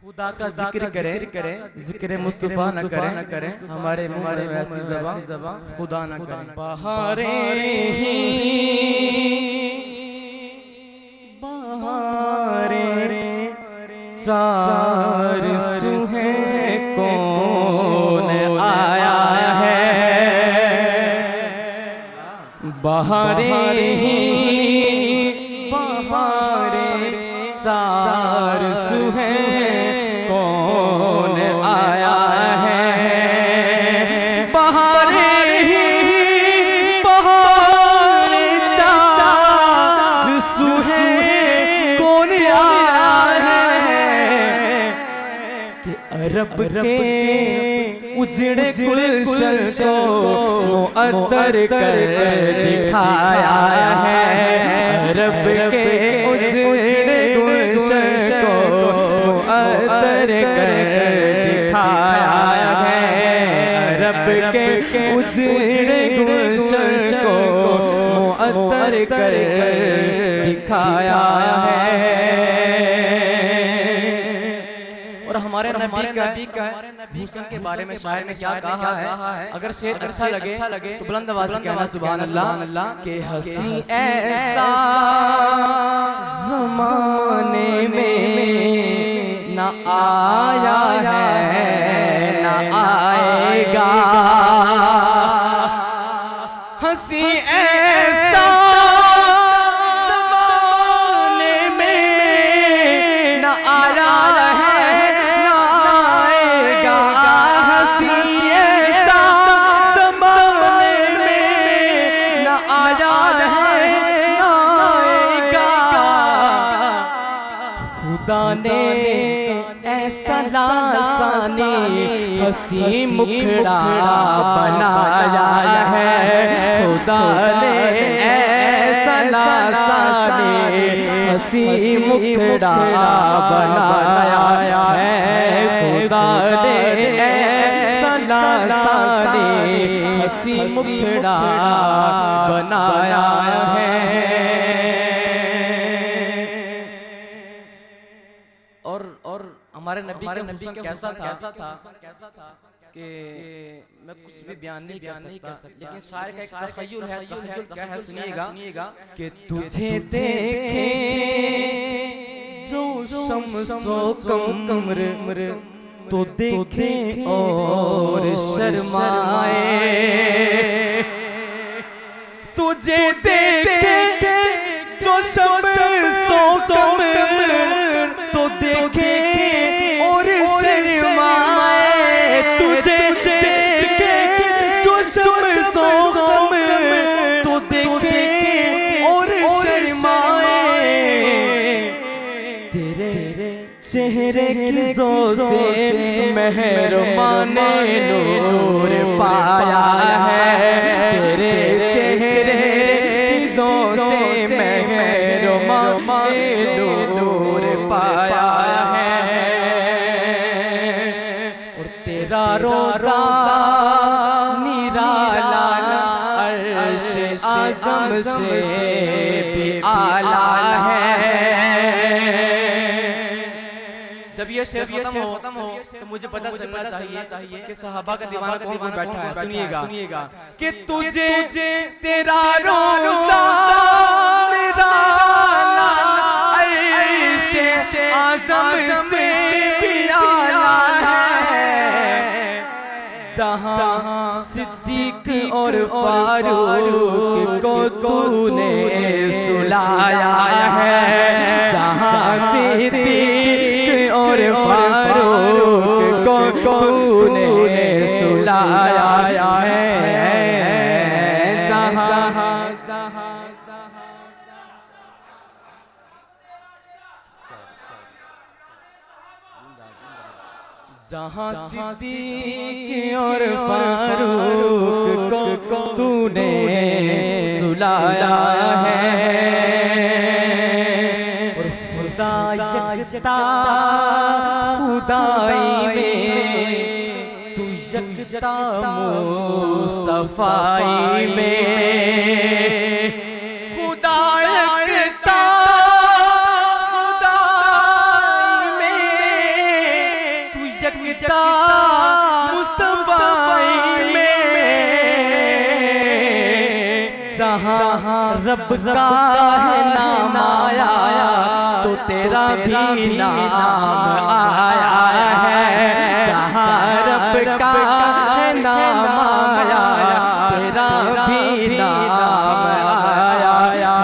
खुदा का जिक्र करें, जिक्र मुस्तफा न करें, हमारे मुंह में ऐसी ज़बान खुदा न करें। बहारें ही बहारें चार सुहें कौन आया है। बहारें ही बहारें चार सुहें कौन आया है। बहारें ही बहारें चार सुहें कौन आया है कि अरब के उजड़े गुलशन को मुअत्तर कर दिखाया है। अरब के उजड़े गुलशन को मुअत्तर कर दिखाया है। अरब के उजड़े गुलशन को मुअत्तर कर दिखाया है। और हमारे नबी का हुस्न के बारे में शायर ने क्या कहा है। अगर शेर अच्छा लगे तो बुलंद आवाज़ से कहना सुभान अल्लाह के हंसी ऐसा ज़माने में न आया है न आएगा। हंसी ऐसा ज़माने में न आया है न आएगा। हंसी ऐसा ज़माने में न आया है न आएगा। खुदा ने ऐसा लासानी हंसी मुखड़ा बनाया है। खुदा ने ऐसा लासानी हंसी मुखड़ा बनाया है। खुदा ने ऐसा लासानी हंसी मुखड़ा बनाया है। और हमारे नबी का हुस्न कैसा था कि मैं कुछ भी बयान नहीं कर सकता। लेकिन शायर का एक तखय्युल है, क्या है सुनिएगा कि तुझे देखे जो शम्सो कमर तो देखे और शर्माए। तुझे देखे जो शम्सो कमर तो देखे और शर्माए। तुझे देखे जो शम्सो कमर तो देखे और शर्माए। तेरे चेहरे की ज़ो से मेहरबाने नूर पाया है। तेरे चेहरे की ज़ो से मेहरबाने नूर पाया है। और तेरा रोज़ा निराला अर्श आज़म से भी आला है। जब ये शेर खत्म हो तो मुझे पता चलना चाहिए कि सहाबा का दीवाना कौन बैठा है। सुनिएगा कि तुझे तेरा रोज़ा निराला अर्श आज़म से भी आला है। जहाँ सिद्दीक और फारूक को तूने सुलाया है। जहाँ सिद्दीक और फारूक को तूने सुलाया है। जहाँ सिद्दीक और फारूक को तूने सुलाया है। और खुदा यकता खुदाई में तू यकता मुस्तफाई में। खुदा यकता खुदाई में यकता मुस्तफाई में जहाँ रब का है नाम आया तो तेरा भी नाम आया है। जहाँ रब का है नाम आया तेरा भी नाम आया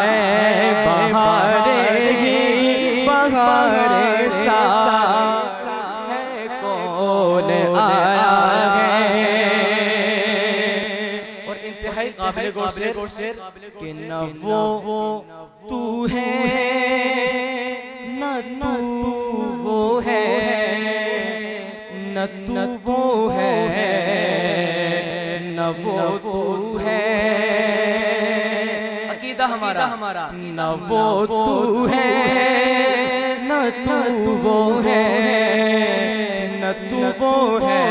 है। बहारे ही बहारे है कौन आया है। और इंतहाई काबिल शेर कि न वो तू है न तू वो है न तू वो है न वो तू है। अकीदा हमारा न वो तू है न तू वो है न तू वो है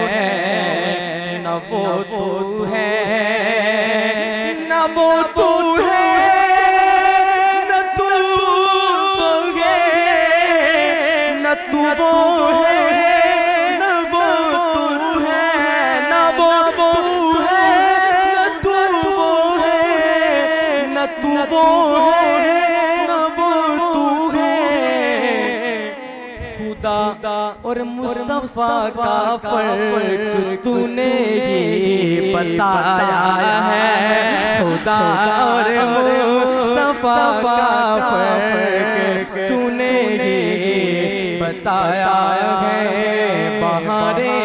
न वो तू है न वो तू है न तू वो है न तू वो है न वो तू है न वो तू है न तू वो है न तू वो है न वो तू है। खुदा और मुस्तफा का फर्क तूने ही बताया है। खुदा और मुस्तफा का फर्क तूने ही बताया है। बहारे